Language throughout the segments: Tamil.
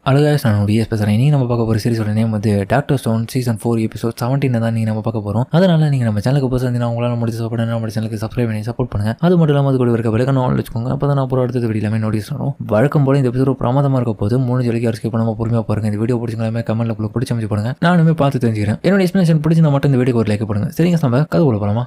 அழகாக நான் டிஎஸ் பேசுகிறேன். நீங்கள் நம்ம பார்க்க போகிற சீரிஸோட நேம் வந்து டாக்டர் ஸ்டோன் சீசன் 4 எபிசோட் 17 தான் நீங்கள் நம்ம பார்க்க போகிறோம். அதனால் நீங்கள் நம்ம சேனலுக்கு போய் சேர்ந்து உங்களால் முடிச்சு சாப்பிட நம்ம சேனலுக்கு சப்ஸ்கிரைப் பண்ணி சப்போர்ட் பண்ணுங்கள். அது மட்டும் இல்லாமல் அது கூட இருக்க விளக்கணும் வச்சுக்கோங்க. அப்போ தான் நான் அப்புறம் அடுத்தது வீடியோ எல்லாமே நோட்டீஸ் வரும். வழக்கம் போல இந்த எபிசோட் பிரமாதமாக இருக்க போது 3 ஜொலிக்கு ஸ்கிப் பண்ணாமல் பொறுமையாக பாருங்க. இந்த வீடியோ பிடிச்சிங்களாமே கமெண்ட்ல உங்களுக்கு பிடிச்ச அமைச்சு பண்ணுங்க. நானுமே பார்த்து தெரிஞ்சுக்கிறேன். என்னோட எக்ஸ்பிளேஷன் பிடிச்சிருந்தா மட்டும் இந்த வீடியோக்கு ஒரு லைக் பண்ணுங்க. சரிங்க, நம்ம கதை உள்ள போகலாமா?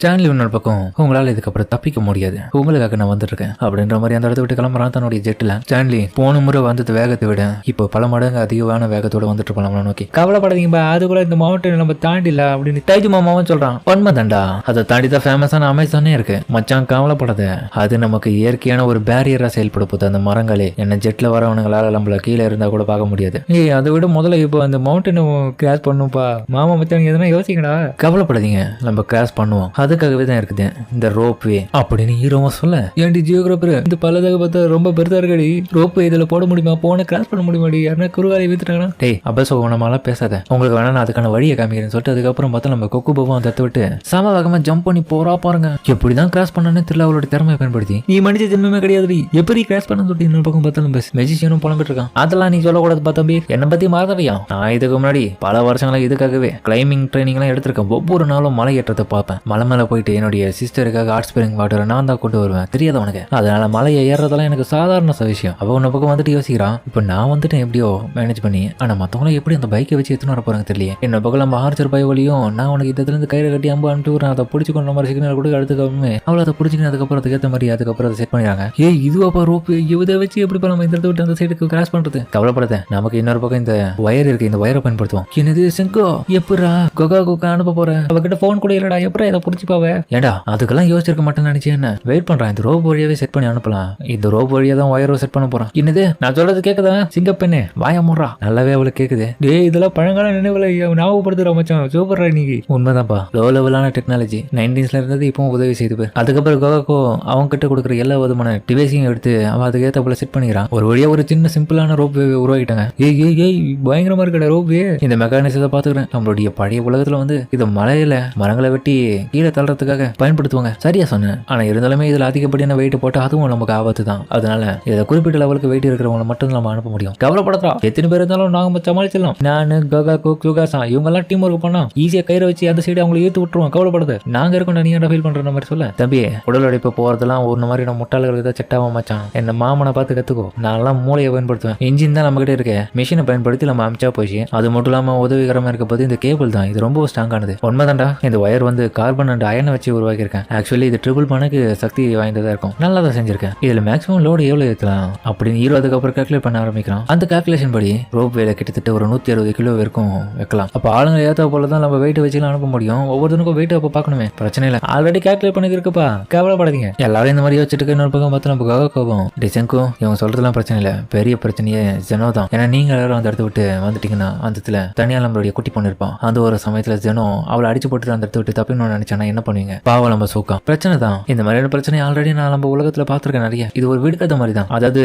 ஸ்டான்லி இன்னொரு பக்கம் உங்களால் இதுக்கப்புறம் தப்பிக்க முடியாது, உங்களுக்காக நான் வந்துருக்கேன் அப்படின்ற மாதிரி அந்த இடத்த விட்டு கிளம்புறான் தன்னுடைய ஜெட்டில். ஸ்டான்லி போன முறை வந்தது வேகத்தை விட இப்போ பல மடங்கு அதிகமான வேகத்தோட வந்துட்டு போலாம் நோக்கி. கவலைப்படாதீங்க, அது கூட இந்த மவுண்டன் நம்ம தாண்டில அப்படின்னு டைஜு மாமாவும் சொல்றான். உண்மை தாண்டா, அதை தாண்டி தான் ஃபேமஸான அமேசானே இருக்கு மச்சான், கவலைப்படாத. அது நமக்கு இயற்கையான ஒரு பேரியரா செயல்பட போகுது. அந்த மரங்களே என்ன ஜெட்ல வரவனுங்களால நம்மள கீழே இருந்தா கூட பார்க்க முடியாது. அதை விட முதல்ல இப்போ அந்த மவுண்டனை கிராஸ் பண்ணும்பா மாமா மச்சான், எதனா யோசிக்கடா. கவலைப்படாதீங்க, நம்ம கிராஸ் பண்ணுவோம், அதுக்காகவே தான் இருக்குது இந்த ரோப் வே அப்படின்னு ஹீரோவா சொல்ல. ஏன்டி ஜியோகிராபர், இந்த பல்லதாக பார்த்தா ரொம்ப பெருசா இருக்கடி, ரோப் வே இதுல போட முடியுமா, போன கிராஸ் பண்ண முடியுமாடி, யாருன்னா குறுகாலை வீத்துட்டாங்கன்னா டேய் அபசோகனமாலாம் பேசாத, உங்களுக்கு வேணா நான் அதுக்கான வழியை காமிக்கிறேன்னு சொல்லிட்டு அதுக்கப்புறம் பார்த்தா நம்ம கொக்கு பாவம் அந்த இடத்த விட்டு சம வேகமா ஜம்ப் பண்ணி போறா பாருங்க. எப்படிதான் கிராஸ் பண்ணனே தெரியல, அவளோட திறமையை பயன்படுத்தி. நீ மனுஷ ஜென்மமே கிடையாது, எப்படி கிராஸ் பண்ண சொல்லிட்டு இன்னொரு பக்கம் பார்த்தா நம்ம மெஜிஷியனும் புலம்பிட்டு இருக்கான். அதெல்லாம் நீ சொல்லக்கூடாது பார்த்தம்பி, என்னை பத்தி மறந்துவியா? நான் இதுக்கு முன்னாடி பல வருஷங்களா இதுக்காகவே கிளைம்பிங் ட்ரைனிங் எல்லாம் எடுத்திருக்கேன். ஒவ்வொரு நாளும் மலை ஏற்றத்தை பார்ப்பேன். மலை மேல போயிட்டு என்னுடைய சிஸ்டருக்காக ஹாட் ஸ்பிரிங் வாட்டரை நான் தான் கொண்டு வருவேன், தெரியாத உனக்கு? அதனால மலையை ஏறதெல்லாம் எனக்கு சாதாரண விஷயம். அவ உன்ன பக்கம் வந்துட்டு யோசிக்கிறான், இப்போ நான் வந்துட்டு எப்படியோ மேனேஜ் பண்ணி, ஆனா மத்தவங்களும் எப்படி அந்த பைக்கை வச்சு எடுத்துன்னு வர போறாங்க தெரியல. என்ன பக்கம் நம்ம ஆர்ச்சர் பை வழியும் நான் உனக்கு இதுல இருந்து கயிறு கட்டி அம்பு அனுப்பிட்டு அதை பிடிச்சி கொண்ட மாதிரி சிக்னல் கூட அடுத்துக்காமே அவளை அதை பிடிச்சிக்கணும். அதுக்கப்புறம் அதுக்கேற்ற மாதிரி அதுக்கப்புறம் அதை செட் பண்ணிடுறாங்க. இதுவாப்பா ரோப்பு, இதை வச்சு எப்படி நம்ம இந்த இடத்த விட்டு அந்த சைடுக்கு கிராஸ் பண்றது? கவலைப்படாத, நமக்கு இன்னொரு பக்கம் இந்த ஒயர் இருக்கு, இந்த ஒயரை பயன்படுத்துவோம். என்னது செங்கோ, எப்படா கொக்கா அனுப்ப போற? அவகிட்ட போன் கூட இல்லடா, எப்படா இதை பிடிச்சிப்பாவே? ஏடா அதுக்கெல்லாம் யோசிச்சிருக்க மாட்டேன்னு நினைச்சேன். என்ன வெயிட் பண்றான், இந்த ரோப் வழியாவே செட் பண்ணி அனுப்பலாம். இந்த ரோப் வழியா தான் ஒயரோ செட் பண்ண போறான். என்னது நான் சொல்றது கேக்குதா சிங்கப்பெண்ணே, வாய முறா, நல்லாவே அவளுக்கு கேக்குது. டேய் இதெல்லாம் பழங்கால நினைவுல ஞாபகப்படுத்துற மச்சான், சூப்பரா இன்னைக்கு. உண்மைதான்ப்பா, லோ லெவலான டெக்னாலஜி 19ஸ்ல இருந்தது இப்பவும் உதவி செய்து. அதுக்கப்புறம் கோகோ அவங்க கிட்ட கொடுக்குற எல்லா விதமான டிவைஸையும் எடுத்து அவன் அதுக்கேற்ற போல செட் பண்ணிக்கிறான். ஒரு வழியா ஒரு சின்ன சிம்பிளான ரோப் உருவாக்கிட்டாங்க. ஏய் பயங்கரமா இருக்கட ரோப். இந்த மெக்கானிசத்தை பாத்துக்கிறேன். நம்மளுடைய பழைய உலகத்துல வந்து இதை மலையில மரங்களை வெட்டி கீழே தள்ளுறதுக்காக பயன்படுத்துவாங்க. சரியா சொன்னேன். ஆனா இருந்தாலுமே இதுல அதிகப்படியான வெயிட் போட்டு அதுவும் நமக்கு ஆபத்து தான். அதனால இதை குறிப்பிட்ட லெவலுக்கு வெயிட் இருக்கிறவங்களை மட்டும் நம்ம அனுப்ப முடியும். கவலைப்படா, எத்தனை பேர் இருந்தாலும் நாங்க சமாளிச்சிடலாம். நானு கோகா சுகாசா இவங்க எல்லாம் டீம் ஒர்க் பண்ணா ஈஸியா கயிறை வச்சு அந்த சைடு அவங்களை ஈர்த்து விட்டுருவோம். கவலைப்படுது, நாங்க இருக்கோம், நீ ஃபீல் பண்ற மாதிரி சொல்ல. தம்பி, உடல் உழைப்பு போறதெல்லாம் ஒரு மாதிரி நம்ம முட்டாளர்களுக்கு தான் செட் ஆக மச்சான். என்ன மாமனை பார்த்து கத்துக்கோ. நான் மூளையை பயன்படுத்துவேன். இன்ஜின் தான் நம்ம கிட்ட இருக்க, மிஷினை பயன்படுத்தி நம்ம அமிச்சா போச்சு. அது மட்டும் இல்லாம உதவிகரமா இருக்க போது இந்த கேபிள் தான், இது ரொம்ப ஸ்ட்ராங்கானது. உண்மைதான்டா, இந்த ஒயர் வந்து கார்பன் அண்ட் அயனை வச்சு உருவாக்கியிருக்கேன். ஆக்சுவலி இது ட்ரிபிள் மடங்கு சக்தி வாய்ந்ததா இருக்கும். நல்லா தான் செஞ்சிருக்கேன். இதுல மேக்ஸிமம் லோடு எவ்வளவு ஏற்றலாம் அப்படின்னு 20 அப்புறம் கால்குலேட் பண்ண ஆரம்பிக்கிறான். அந்த கால்குலேஷன் படி ரோப் வேலை கிட்டத்தட்ட ஒரு 160 கிலோ வரைக்கும் வைக்கலாம். அப்ப ஆளுங்க ஏற்ற போல தான் நம்ம வெயிட் வச்சுலாம் அனுப்ப முடியும். ஒவ்வொருத்தருக்கும் வெயிட் அப்ப பார்க்கணுமே, பிரச்சனை இல்லை, ஆல்ரெடி கால்குலேட் பண்ணி இருக்குப்பா, கவலைப்படாதீங்க. எல்லாரும் இந்த மாதிரி வச்சுட்டு இன்னொரு பக்கம் பார்த்து நம்ம கோபம் டிசைனுக்கும் இவங்க சொல்றதுலாம் பிரச்சனை இல்லை. பெரிய பிரச்சனையே ஜெனோ தான். ஏன்னா நீங்க எல்லாரும் அந்த இடத்த விட்டு வந்துட்டீங்கன்னா அந்த இடத்துல தனியா நம்மளுடைய குட்டி பொண்ணு இருப்பான். அந்த ஒரு சமயத்துல ஜெனோ அவளை அடிச்சு போட்டு அந்த இடத்த விட்டு தப்பின்னு நினைச்சானா என்ன பண்ணுவீங்க? பாவம் நம்ம சோக்கா பிரச்சனை தான். இந்த மாதிரியான பிரச்சனை ஆல்ரெடி நான் நம்ம உலகத்துல பாத்துருக்கேன் நிறைய. இது ஒரு வீடு கதை மாதிரி தான். அதாவது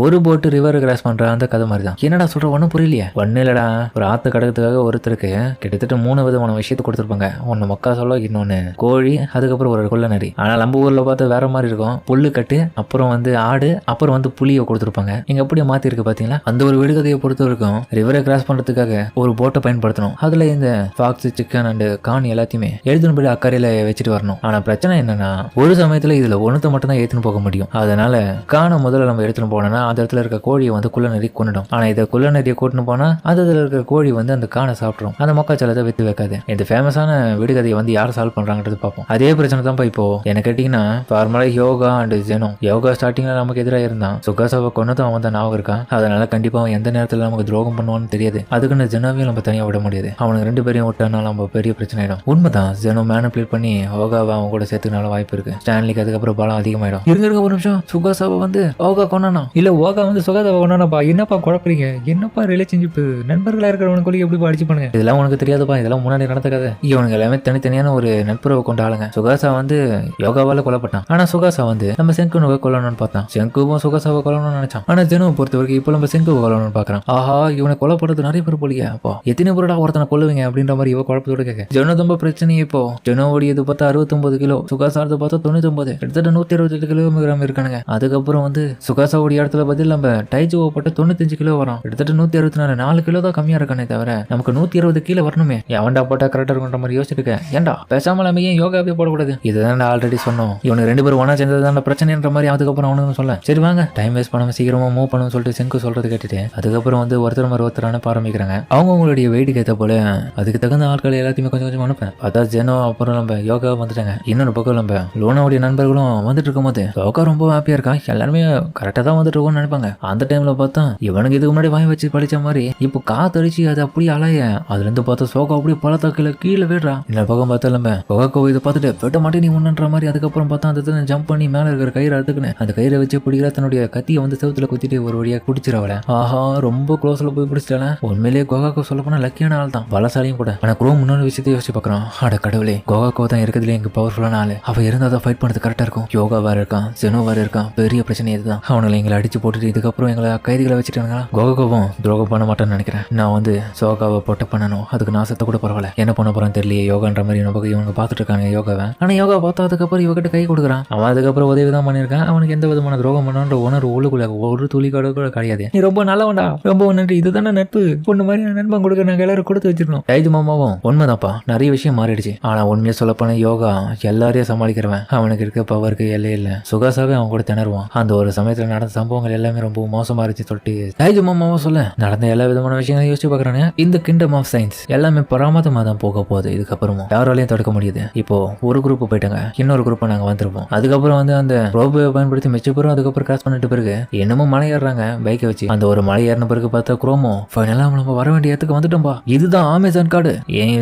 ஒரு போட்டு ரிவர் கிராஸ் பண்ற அந்த கதை மாதிரி தான். என்னடா சொல்ற, ஒன்னும் புரியலையே? ஒண்ணு இல்லடா, ஒரு ஆத்து கடக்கிறதுக்காக ஒருத்தருக்கு கிட்டத்தட்ட 3 விதமான விஷயத்தை கொடுத்துருப்பாங்க. ஒன்னு மக்கா சொல்ல, இன்னொன்னு கோழி, அதுக்கப்புறம் ஒரு கொள்ள நரி. ஆனா நம்ம ஊர்ல பார்த்து வேற மாதிரி இருக்கும். புல்லு கட்டு, அப்புறம் வந்து ஆடு, அப்புறம் வந்து புளியை கொடுத்துருப்பாங்க. இங்க அப்படியே மாத்தி இருக்கு பாத்தீங்களா? அந்த ஒரு விடுகதையை பொறுத்த வரைக்கும் ரிவரை கிராஸ் பண்றதுக்காக ஒரு போட்டை பயன்படுத்தணும். அதுல இந்த ஃபாக்ஸ், சிக்கன் அண்ட் கான் எல்லாத்தையுமே எழுதுனபடி அக்கறையில வச்சுட்டு வரணும். ஆனா பிரச்சனை என்னன்னா, ஒரு சமயத்துல இதுல ஒன்னத்தை மட்டும் தான் ஏத்துன்னு போக முடியும். அதனால காண முதல்ல நம்ம எடுத்துன்னு போனோம்னா அந்த இடத்துல இருக்க கோழியை வந்து குள்ள நெறி கொண்டுடும். ஆனா இதை குள்ள நெறியை கூட்டுன்னு போனா அந்த இதுல இருக்க கோழி வந்து அந்த காணை சாப்பிட்றோம். அந்த மக்காச்சலத்தை வித்து வைக்காது. இந்த ஃபேமஸான விடுகதையை வந்து யார் சால்வ் பண்றாங்கிறது பார்ப்போம். அதே பிரச்சனை தான் இப்போ என்ன கேட்டீங்கன்னா, நார்மலா யோகா அண்ட் ஜெனோ. யோகா ஸ்டார்டிங்ல நமக்கு எதிராக இருந்தான். சுகாசாவை கொன்னதும் அவன் தான் ஞாபகம் இருக்கான். அதனால கண்டிப்பா அவன் எந்த நேரத்துல நமக்கு துரோகம் பண்ணுவான்னு தெரியாது. அதுக்குன்னு ஜெனோவையும் நம்ம தனியா விட முடியாது. அவனுக்கு 2 பேரையும் விட்டானா நம்ம பெரிய பிரச்சனை ஆயிடும். உண்மைதான், ஜெனோ மேனிபுலேட் பண்ணி யோகாவை அவன் கூட சேர்த்துனால வாய்ப்பு இருக்கு. ஸ்டான்லிக்கு அதுக்கப்புறம் பலம் அதிகமாயிடும். இருங்க ஒரு நிமிஷம், சுகாசாவை வந்து ஓகா கொண்டானா இல்ல ஓகா வந்து சுகாசாவை கொண்டானப்பா? என்னப்பா குழப்பறீங்க? என்னப்பா ரிலேஷன்ஷிப்? நண்பர்களா இருக்கிறவனுக்கு எப்படி அடிச்சு பண்ணுங்க? இதெல்லாம் உனக்கு தெரியாதுப்பா, இதெல்லாம் முன்னாடி நடந்துக்காது. இவனுங்க எல்லாமே தனித்தனியான ஒரு நட்புறவு கொண்ட ஆளுங்க. சுகாசா வந்து யோகாவால கொல்லப்பட்டான். ஆனா சுகாசா வந்து நம்ம செங்குவை கொல்லணும்னு பார்த்தான். செங்குவும் சுகாசாவை கொல்லணும்னு நினைச்சான். ஆனா ஜெனுவை பொறுத்த வரைக்கும் இப்போ நம்ம செங்குவை கொல்லணும்னு பாக்குறான். ஆஹா, இவனை கொல்லப்படுறது நிறைய பேர் போலியா? அப்போ எத்தனை பேருடா ஒருத்தனை கொல்லுவீங்க அப்படின்ற மாதிரி இவ குழப்பத்தோட கேட்க. ஜெனோ ரொம்ப பிரச்சனையே. இப்போ ஜெனோவுடைய ஓடியது பார்த்தா 69 கிலோ, சுகாசாரத்தை பார்த்தா 99, கிட்டத்தட்ட 128 கிலோகிராம் இருக்கானுங்க. அதுக்கப்புறம் வந்து சுகாசா ஓடிய இடத்துல பதில் நம்ம டைஜுவோ போட்ட 95 கிலோ வரும், கிட்டத்தட்ட 164, 4 கிலோ தான் கம்மியா இருக்கானே தவிர நமக்கு 120 கீழே வரணுமே. எவன்டா போட்டா கரெக்டா இருக்குன்ற மாதிரி யோசிச்சிருக்கேன். ஏன்டா பேசாம நம்ம ஏன் யோகாவே போடக்கூடாது? இதுதான் ஆல்ரெடி சொன்னோம், இவனுக்கு 2 பேரும் ஒன்னா சேர்ந்ததுதான் பிரச்சனைன்ற மாதிரி. அதுக்கப்புறம் அவனுக்கு சொல்ல சரி வாங்க டைம் வேஸ்ட் பண்ணாம சீக்கிரமா மூவ் பண்ணணும்னு சொல்லிட்டு செங்கு சொல்றது கேட்டுட்டு அதுக்கப்புறம் வந்து ஒருத்தர் மாதிரி ஒருத்தர் அனுப்ப ஆரம்பிக்கிறாங்க. அவங்களுடைய வெயிட்டுக்கு ஏற்ற போல அதுக்கு தகுந்த ஆட்கள் எல்லாத்தையுமே கொஞ்சம் கொஞ்சம் அனுப்பேன். அதான் ஜெனோ அப்புறம் நம்ம யோகா வந்துட்டாங்க. இன்னொரு பக்கம் நம்ம லோனாவுடைய நண்பர்களும் வந்துட்டு இருக்கும் போது யோகா ரொம்ப ஹாப்பியா இருக்கா. எல்லாருமே கரெக்டா தான் வந்துட்டு இருக்கோம்னு நினைப்பாங்க. அந்த டைம்ல பார்த்தா இவனுக்கு இதுக்கு முன்னாடி வாய் வச்சு படிச்ச மாதிரி இப்போ காத்தடிச்சு அது அப்படியே அலைய அதுல இருந்து பார்த்தா சோகா அப்படியே பழத்தாக்கில கீழே விடுறா. இன்னொரு பக்கம் பார்த்தா நம்ம கோகோ இதை பார்த்துட்டு வெட்ட மாட்டே நீ ஒண்ணுன்ற மாதிரி. அதுக்கப்புறம் பார்த்தா அந்த ஜம்ப் பண்ணி மேல இருக்கிற கயிறு அறுத்துக்குன்னு அந்த கயிறை வச்சு பிடிக்கிற தன்னுடைய கத்தியை வந்து செவுத்துல குத்திட்டு ஒரு வழியா குடிச்சிடவள. ஆஹா ரொம்ப க்ளோஸ்ல போய் பிடிச்சிட்டால. உண்மையிலேயே கோகாக்கோ சொல்ல போனா லக்கியான ஆள் தான், பலசாலியும் கூட. ஆனா குரோ முன்னாடி விஷயத்தை யோசிச்சு பாக்குறான். அட கடவுளே, கோகாக்கோ தான் இருக்கிறதுல எங்க பவர்ஃபுல்லான ஆளு. அவ இருந்தா தான் ஃபைட் பண்ணது கரெக்டா இருக்கும். யோகா வேற இருக்கான், ஜெனோ வேற இருக்கான். பெரிய பிரச்சனை இதுதான். அவனுங்களை எங்களை அடிச்சு போட்டுட்டு இதுக்கப்புறம் எங்களை கைதிகளை வச்சுட்டாங்களா. கோகாக்கோவும் துரோகம் பண்ண மாட்டேன்னு நினைக்கிறேன். நான் வந்து சோகாவை பொட்டை பண்ணணும், அதுக்கு நான் செத்த கூட பரவாயில்ல. என்ன பண்ண போறான்னு தெரியல யோகான்ற மாதிரி இவங்க பார்த்துட்டு இருக்காங்க யோகாவை. ஆனா யோகா பார்த்தா அதுக்கப்புறம் இவகிட்ட கை கொடுக்குறான். அவன் அதுக்கப்புறம் உதவி தான் பண்ணியிருக்கான். அவனுக்கு எந்த விதமான துரோகம் பண்ணான்ற உணர்வு உள்ளுக்குள்ள ஒரு துளி கூட கிடையாது. நீ ரொம்ப நல்லவன்டா, ரொம்ப நன்றி, இதுதானே நட்பு, பொண்ணு மாதிரி நண்பன் கொடுக்க நாங்கள் எல்லாரும் கொடுத்து வச்சிருக்கோம். டைஜு மாமாவும் உண்மைதான்ப்பா, நிறைய விஷயம் மாறிடுச்சு. ஆனா உண்மையை சொல்லப்போன யோகா எல்லாரையும் சமாளிக்கிறவன். அவனுக்கு இருக்க பவருக்கு எல்லே இல்லை. சுகாசாவே அவன் கூட திணறுவான். அந்த ஒரு சமயத்துல நடந்த சம்பவங்கள் எல்லாமே ரொம்ப மோசமா இருந்துச்சு சொல்லிட்டு டைஜு மாமாவும் சொல்ல நடந்த எல்லா விதமான விஷயங்களையும் யோசிச்சு பாக்குறானே. இந்த கிங்டம் ஆஃப் சயின்ஸ் எல்லாமே பராமதமா தான் போக போகுது. இதுக்கப்புறமும் யாராலையும் தடுக்க முடியாது. இப்போ ஒரு குரூப் போயிட்டாங்க, இன்னொரு குரூப் நாங்க வந்திருப்போம். அதுக்கப்புறம் வந்து அந்த ரோபோ பயன்படுத்தி மிச்ச பேரும் அதுக்கப்புறம் கிராஸ் பண்ணிட்டு பிறகு என்னமோ மலை ஏறாங்க பைக்கை வச்சு. அந்த ஒரு மலை ஏறின பிறகு பார்த்தா குரோமோ ஃபைனலா நம்ம வர வேண்டிய இடத்துக்கு வந்துட்டோம்பா, இதுதான் அமேசான் காடு,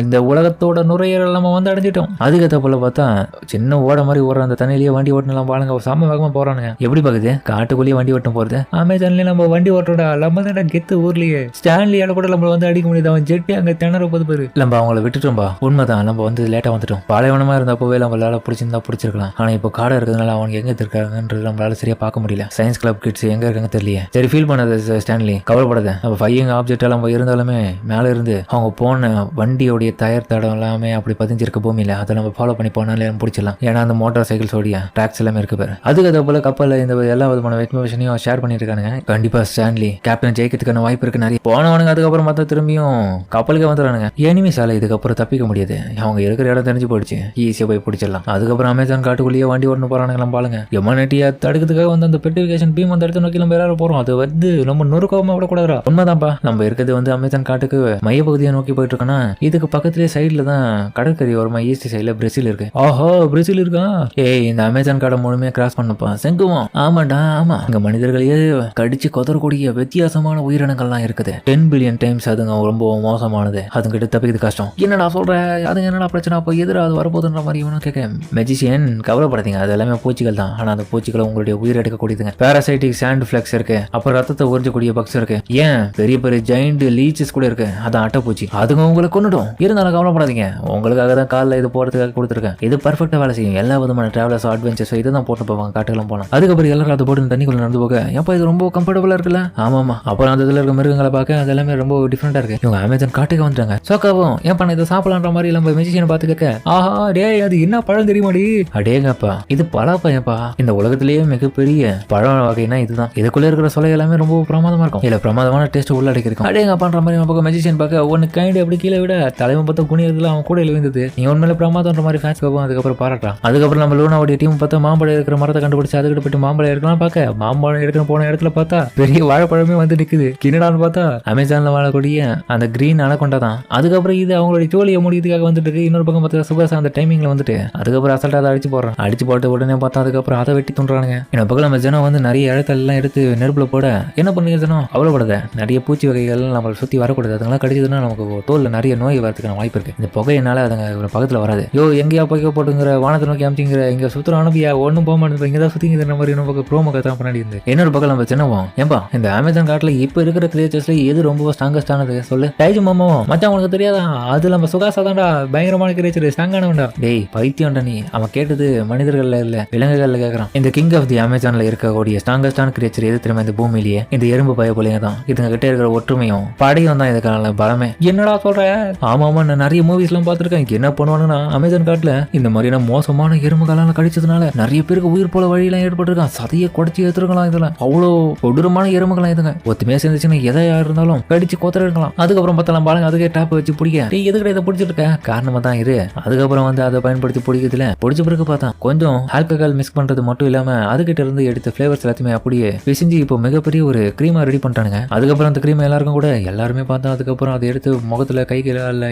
இந்த உலகத்தோட நுரையீரல் நம்ம வந்து அடைஞ்சிட்டோம். அதுக்கேற்ற போல பார்த்தா சின்ன ஓட மாதிரி ஓடுற அந்த தண்ணியிலேயே வண்டி ஓட்டலாம் பாருங்க, சம வேகமா போறானுங்க. எப்படி பாக்குது காட்டுக்குள்ளேயே வண்டி ஓட்டம் போறது. அமேசான்லயே நம்ம வண்டி ஓட்டோட நம்ம தான் கெத்து ஊர்லயே ஸ்டான்லியால கூட நம்ம வந்து அடிக்க முடியாது. அவன் ஜெட்டி அங்க திணற போது பேரு நம்ம அவங்கள விட்டுட்டோம்பா. உண்மைதான், நம்ம வந்து லேட்டா வந்துட்டோம். பாலைவனமா இருந்தப்பவே நம்மளால பிடிச்சிருந்தா பிடிச்சிருக்கலாம். ஆனா இப்போ காடை இருக்கிறதுனால அவங்க எங்க இருக்காங்கன்றது நம்மளால சரியா பார்க்க முடியல. சயின்ஸ் கிளப் கிட்ஸ் எங்க இருக்காங்க தெரியல. சரி ஃபீல் பண்ணது ஸ்டான்லி, கவலைப்படாத. நம்ம ஃபையிங் ஆப்ஜெக்ட் எல்லாம் இருந்தாலுமே மேல இருந்து அவங்க போன வண்டியோடைய டயர் தடம் எல்லாமே அப்படி பதிஞ்சிருக்க பூமியில அதை நம்ம ஃபாலோ பண்ணி போனாலே பிடிச்சிடலாம். ஏன்னா அந்த மோட்டார் சைக்கிள்ஸ் ஓடிய ட்ராக்ஸ் எல்லாமே இருக்கு பாரு. அதுக்கு அதை போல கப்பல் இந்த எல்லா விதமான இன்ஃபர்மேஷனையும் ஷேர் பண்ணிட்டு இருக்காங்க. கண்டிப்பா ஸ்டான்லி கேப்டன் ஜெயிக்கிறதுக்கான வாய்ப்பு இருக்கு நிறைய. போனவனுங்க அதுக்கப்புறம் பார்த்தா திரும்பியும் கப்பலுக்கு வந்துடுறானுங்க. எனிமி சாலை இதுக்கப்புறம் தப்பிக்க முடியாது. அவங்க இருக்கிற இடம் தெரிஞ்சு போயிடுச்சு, ஈஸியா போய் பிடிச்சிடலாம். அதுக்கப்புறம் அமேசான் காட்டுக்குள்ளேயே வண்டி ஓடணும் போறானுங்க பாருங்க. எமனிட்டியா தடுக்கிறதுக்காக வந்து அந்த பெட்டிஃபிகேஷன் பீம் அந்த இடத்த நோக்கி நம்ம எல்லாரும் போறோம். அது வந்து நம்ம நொறுக்கமா விடக்கூடாதா. உண்மைதான்ப்பா, நம்ம இருக்கிறது வந்து அமேசான் காட்டுக்கு மையப்பகுதியை நோக்கி போயிட்டு இருக்கோம்னா இதுக்கு பக்கத்துலேயே சைட்ல தான் கடற்கரை ஓரமா ஈஸ்ட் சைட்ல பிரேசில் இருக்கு. ஆஹோ பிரேசில் இருக்கா. ஏய் இந்த அமேசான் காடை முழுமையா கிராஸ் பண்ணப்பா செங்குவோம். ஆமாண்டா ஆமா, இங்க மனிதர்களையே கடிச்சு கொதறக்கூடிய வித்தியாசமான உயிரினங்கள்லாம் இருக்குது. 10 பில்லியன் டைம்ஸ் அதுங்க ரொம்ப மோசமானது. அதுங்கிட்ட தப்பிக்கிறது கஷ்டம். என்னடா சொல்ற, அதுங்க என்னடா பிரச்சனை, அப்போ எதிர அது வரப்போதுன்ற மாதிரி இவனும் கேட்க மெஜிஷியன் கவலைப்படாதீங்க, அது எல்லாமே பூச்சிகள் தான். ஆனா அந்த பூச்சிகளை உங்களுடைய உயிர் எடுக்கக்கூடியதுங்க. பாராசைட்டிக் சாண்ட் ஃபிளக்ஸ் இருக்கு, அப்புறம் ரத்தத்தை உறிஞ்சக்கூடிய பக்ஸ் இருக்கு, ஏன் பெரிய பெரிய ஜெயிண்ட் லீச்சஸ் கூட இருக்கு, அதான் அட்டைப்பூச்சி. அதுங்க உங்களை கொண்டுடும். இருந்தாலும் கவலைப்படாதீங்க, உங்களுக்காக தான் காலில் இது போறதுக்காக கொடுத்துருக்கேன். இது பர்ஃபெக்டா வேலை செய்யும். எல்லா விதமான டிராவலர்ஸ் அட்வென்ச்சர்ஸ் இதை தான் போட்டு போவாங்க காட்டுக்கெல்லாம் போனோம். அதுக்கப்புறம் எல்லாரும் அதை போட்டு தண்ணிக்குள்ள நடந்து போக எப்ப இது ரொம்ப கம்ஃபர்டபுளா இருக்குல்ல. ஆமாமா, அப்புறம் அந்த இதுல இருக்க மிருகங்களை பார்க்க அது எல்லாமே ரொம்ப டிஃப்ரெண்டா இருக்கு. இவங்க அமேசான் காட்டுக்கு வந்துட்டாங்க. சோக்காவும் ஏன் பண்ண இதை சாப்பிடலான்ற மாதிரி நம்ம மெஜிஷியனை பார்த்து கேட்க, ஆஹா டே அது என்ன பழம் தெரியுமாடி. அடேங்கப்பா இது பலாப்பையப்பா. இந்த உலகத்திலேயே மிகப்பெரிய பழம் வகைனா இதுதான். இதுக்குள்ள இருக்கிற சொலை எல்லாமே ரொம்ப பிரமாதமா இருக்கும். இல்ல பிரமாதமான டேஸ்ட் உள்ள அடைக்கும். அடேங்கப்பான்ற மாதிரி நம்ம மெஜிஷியன் பார்க்க ஒன்னு கைண்ட் அப்படி கீழே விட தலைமை பார்த்த குனியர்கள் அவன் கூட விழுந்தது. நீ உண்மையில பிரமாதம்ன்ற மாதிரி ஃபேன்ஸ் அதுக்கப்புறம் பாராட்டான். அதுக்கப்புறம் நம்ம லூனாவுடைய டீம் பார்த்தா மாம்பழம் இருக்கிற மரத்தை கண்டுபிடிச்சு அதுக்கிட்ட போயிட்டு மாம்பழம் இருக்கலாம் பார்க்க மாம்பழம் எடுக்கிற போன இடத்துல பார்த்தா பெரிய வாழைப்பழமே வந்து நிக்குது. கிணடான்னு பார்த்தா அமேசான்ல வாழக்கூடிய அந்த கிரீன் அனகொண்டா தான். அதுக்கப்புறம் இது அவங்களுடைய ஜோலியை முடியதுக்காக வந்துட்டு இருக்கு. இன்னொரு பக்கம் பார்த்தா சுபாஷ் அந்த டைமிங்ல வந்துட்டு அதுக்கப்புறம் அசல்ட்டா அதை அடிச்சு போடுறான். அடிச்சு போட்டு உடனே பார்த்தா அதுக்கப்புறம் அதை வெட்டி துண்டுறானுங்க. இன்னொரு பக்கம் நம்ம ஜனம் வந்து நிறைய இடத்தெல்லாம் எடுத்து நெருப்புல போட என்ன பண்ணுங்க ஜனம் அவ்வளவுபடாத. நிறைய பூச்சி வகைகள் நம்மளை சுத்தி வரக்கூடாது. அதெல்லாம் கடிச்சதுன்னா நமக்கு தோல்ல நிறைய நோய் வரதுக்கான வாய்ப்பு இருக்கு. இந்த புகையினால அதுங்க பக்கத்துல வராது. எங்கேயா புகை போட்டுங்கிற வானத்தை நோக்கி அமைச்சிங்கிற இங்க சுத்தம் அனுப்பியா ஒன்னும் போக மாட்டேங்குது. இங்கதான் சுத்திங்கிற மாதிரி இன்னொரு பக்கம் ப்ரோமோ கத்தான் பண்ணி இருந்து. இன்னொரு பக்கம் நம்ம சின்னவோம் ஏன்பா இந்த அமேசான் காட்டுல இப்ப இருக்கிற கிரியேச்சர்ஸ்ல எது ரொம்ப ஸ்ட்ராங்கஸ்டானது சொல்லு. டைஜு மாமாவும் மச்சான் உனக்கு தெரியாதா, அது நம்ம சுகாசா தான்டா பயங்கரமான கிரியேச்சர், ஸ்ட்ராங்கானவன்டா. டேய் பைத்தியம்டா நீ. அவன் கேட்டது மனிதர்கள்ல இல்ல விலங்குகள்ல கேட்கறான். இந்த கிங் ஆஃப் தி அமேசான்ல இருக்கக்கூடிய ஸ்ட்ராங்கஸ்டான கிரியேச்சர் எது தெரியுமா, இந்த பூமியிலேயே இந்த எறும்பு பய போலயே தான். இதுங்க கிட்ட இருக்கிற ஒற்றுமையும் படையும் தான் இதுக்கான பலமே. என்னடா சொல்ற. ஆமாமா நான் நிறைய மூவிஸ் எல்லாம் பார்த்திருக்கேன். என்ன பண்ணுவானுன்னா அமேசான் காட்டுல இந்த மாதிரியான மோசமான எறும்புகளால கடிச்சதுனால நிறைய பேருக்கு உயிர் போல வழியெல்லாம் ஏற்பட்டிருக்கான். சதையை குடைச்சி எடுத்துருக்கலாம். இதெல்லாம் அவ்வளோ கொடூரமான எறும்புகளாம் இதுங்க. ஒத்துமையா சேர்ந்துச்சுன்னா எதையா இருந்தாலும் கடிச்சு கொத்தர இருக்கலாம். அதுக்கப்புறம் பார்த்தலாம் பாருங்க, அதுக்கே டாப் வச்சு பிடிக்க எதுக்கிட்ட இதை பிடிச்சிட்டு இருக்க காரணமா தான் இது. அதுக்கப்புறம் வந்து அதை பயன்படுத்தி பிடிக்கிறதுல பிடிச்ச பிறகு பார்த்தா கொஞ்சம் ஆல்கஹால் மிக்ஸ் பண்றது மட்டும் இல்லாம அதுகிட்ட இருந்து எடுத்த ஃபிளேவர்ஸ் எல்லாத்தையுமே அப்படியே பிசிஞ்சு இப்போ மிகப்பெரிய ஒரு கிரீமா ரெடி பண்ணிட்டானுங்க. அதுக்கப்புறம் அந்த கிரீம் எல்லாருக்கும் கூட எல்லாருமே பார்த்தா அதுக்கப்புறம் அதை எடுத்து முகத்துல கை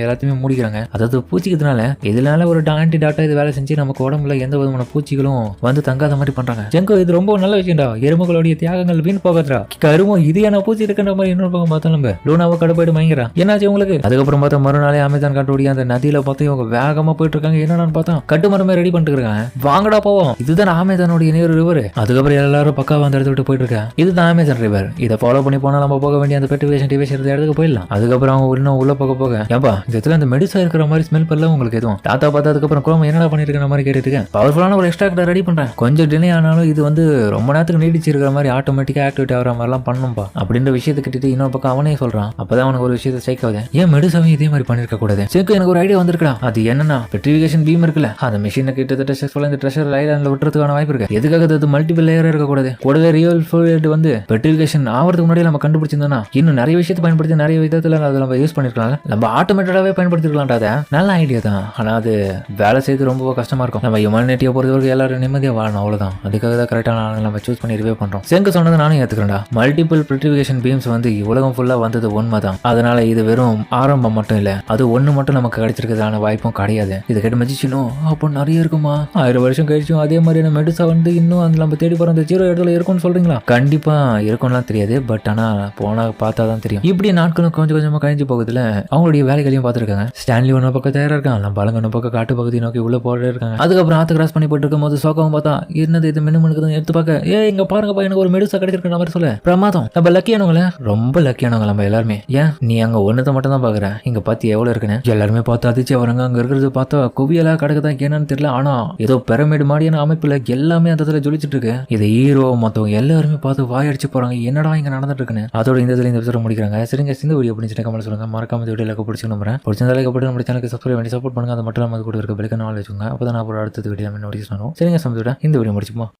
எல்லாத்தையுமே மூடிக்கிறாங்க. அதாவது பூச்சிக்கிறதுனால இதனால ஒரு ஆன்டி டாட்டா இது வேலை செஞ்சு நமக்கு உடம்புல எந்த விதமான பூச்சிகளும் வந்து தங்காத மாதிரி பண்றாங்க. ஜெங்கோ இது ரொம்ப நல்ல விஷயம்டா. எறும்புகளுடைய தியாகங்கள் வீண் போகறா. கருமோ இது என்ன பூச்சி இருக்குன்ற மாதிரி இன்னொரு பக்கம் பார்த்தா நம்ம லூனாவை கடுப்பாயிட்டு மயங்கிறா. என்னாச்சு உங்களுக்கு? அதுக்கப்புறம் பார்த்தா மறுநாளே அமேசான் காட்டுடைய அந்த நதியில பார்த்து இவங்க வேகமா போயிட்டு இருக்காங்க. என்னன்னு பார்த்தா கட்டுமரமே ரெடி பண்ணிட்டு இருக்காங்க. வாங்கடா போவோம், இதுதான் அமேசானுடைய நேரு ரிவர். அதுக்கப்புறம் எல்லாரும் பக்காவா அந்த இடத்துக்கு போயிட்டு இருக்காங்க. இதுதான் அமேசான் ரிவர். இதை ஃபாலோ பண்ணி போனா நம்ம போக வேண்டிய அந்த பெட்ரிவேஷன் டிவேஷன் இடத்துக்கு போயிடலாம். அதுக்கப்புறம் அவங்க இன்னும் உள்ள போக ஏன்பா இந்த இடத்துல அந்த மெடிசா இருக்கிற மாதிரி ஸ்மெல் பண்ணல உங்களுக்கு எதுவும்? தாத்தா பார்த்தா அதுக்கப்புறம் குரோம் என்னடா பண்ணிட்டு இருக்கிற மாதிரி கேட்டுட்டு இருக்கேன். பவர்ஃபுல்லான ஒரு எக்ஸ்ட்ராக்டர் ரெடி பண்றேன். கொஞ்சம் டிலே ஆனாலும் இது வந்து ரொம்ப நேரத்துக்கு நீடிச்சு இருக்கிற மாதிரி ஆட்டோமேட்டிக்கா ஆக்டிவேட் ஆகிற மாதிரிலாம் பண்ணும்பா அப்படின்ற விஷயத்தை கிட்ட இன்னொரு பக்கம் அவனே சொல்றான். அப்பதான் அவனுக்கு ஒரு விஷயத்தை ஸ்ட்ரைக் ஆகுது. ஏன் மெடிசாவே இதே மாதிரி பண்ணிருக்க கூடாது? சேர்க்கு எனக்கு ஒரு ஐடியா வந்திருக்கா. அது என்னன்னா பெட்ரிஃபிகேஷன் பீம் இருக்குல்ல, அந்த மிஷினை கிட்டத்தட்ட சக்சஸ்ஃபுல்லா இந்த ட்ரெஷர் ஐலாண்ட்ல விட்டுறதுக்கான வாய்ப்பு இருக்கு. எதுக்காக அது மல்டிபிள் லேயரா இருக்க கூடாது? கூடவே ரியல் ஃப்ளூயிட் வந்து பெட்ரிஃபிகேஷன் ஆகிறதுக்கு முன்னாடி நம்ம கண்டுபிடிச்சிருந்தோம்னா இன்னும் நிறைய விஷயத்தை பயன்படுத்தி நிறைய விதத்துல அதை நம்ம யூஸ் பண்ணிருக்கலாம். நம்ம ஆட்டோமேட்டடாவே பயன்படுத்திருக்கலாம். நல்ல ஐடியா தான். ஆனா அது வேலை செய்து ரொம்ப கஷ்டமா இருக்கும். நம்ம ஹியூமனிட்டியை பொறுத்தவரைக்கும் எல்லாரும் நிம்மதியா வாழணும், அவ்வளவுதான். அதுக்காக தான் கரெக்டான ஆளுங்களை நம்ம சூஸ் பண்ணி ரிவே பண்றோம். செங்கு சொன்னது நானும் ஏத்துக்கிறேன்டா. மல்டிபிள் பெட்ரிஃபிகேஷன் பீம்ஸ் வந்து உலகம் ஃபுல்லா வந்தது உண்மைதான். அதனால இது வெறும் ஆரம்பம் மட்டும் இல்ல, அது ஒண்ணு மட்டும் நமக்கு கிடைச்சிருக்கிறதான வாய்ப்பும் கிடையாது. இது கேட்டு மதிச்சினும் அப்போ நிறைய இருக்குமா? 1000 வருஷம் கழிச்சும் அதே மாதிரியான மெடிசா வந்து இன்னும் அந்த நம்ம தேடி போற அந்த 0 இடத்துல இருக்கும்னு சொல்றீங்களா? கண்டிப்பா இருக்கும்லாம் தெரியாது. பட் ஆனா போனா பார்த்தா தான் தெரியும். இப்படி நாட்களும் கொஞ்சம் கொஞ்சமா கழிஞ்சு போகுதுல அவங்களுடைய வேலைகளையும் பார்த்துருக்காங்க. ஸ்டான்லி ஒன்று பக்கம் தயாரா இருக்கான். நம்ம பழங்க ஒன்று பக்கம் காட்டு பகுதி நோக்கி உள்ள போட்டு இருக்காங்க. அதுக்கப்புறம் ஆத்து கிராஸ் பண்ணி போட்டு இருக்கும் போது சோகாவும் பார்த்தா என்னது இது மினுக்கு எடுத்து பார்க்க இங்க பாருங்கப்பா எனக்கு ஒரு மெடிசா கிடைச்சிருக்க மாதிரி சொல்ல பிரமாதம். நம்ம லக்கியானவங்கள ரொம்ப லக்கியானவங்க நம்ம எல்லாருமே. ஏன் நீ அங்க ஒன்னத்தை மட்டும் தான் பாக்குற, இங்க பார்த்து எவ்வளவு இருக்குன்னு எல்லாருமே பார்த்து அதிர்ச்சி வராங்க. அங்க இருக்கிறது பார்த்தா குவியலா கிடக்குதான் என்னன்னு தெரியல. ஆனா ஏதோ பிரமிடு மாதிரியான அமைப்புல எல்லாமே அந்த இடத்துல ஜொலிச்சுட்டு இருக்கு. இதை ஹீரோ மொத்தம் எல்லாருமே பார்த்து வாயடிச்சு போறாங்க. என்னடா இங்க நடந்துட்டு இருக்குன்னு. அதோட இந்த எபிசோட முடிக்கிறாங்க. சரிங்க, இந்த வீடியோ பிடிச்சிட்டு கமெண்ட் சொல்லுங்க. மறக்காம இந்த வீடியோல பிடிச்சி நம்புறேன். பிடிச்சிருந்தாலே நம்ம சேனலுக்கு சப்ஸ்கிரைப் பண்ணி சப்போர்ட் பண்ணுங்க. அது மட்டும் இல்லாமல் கூட இருக்க பெல்லைக்கான ஆள் வச்சுக்கோங்க. அப்பதான் நான் அடுத்த வீடியோ நோட்டீஸ் பண்ணுவோம். சரிங்க, இந்த வீடியோ முடிச்சுப்போம்.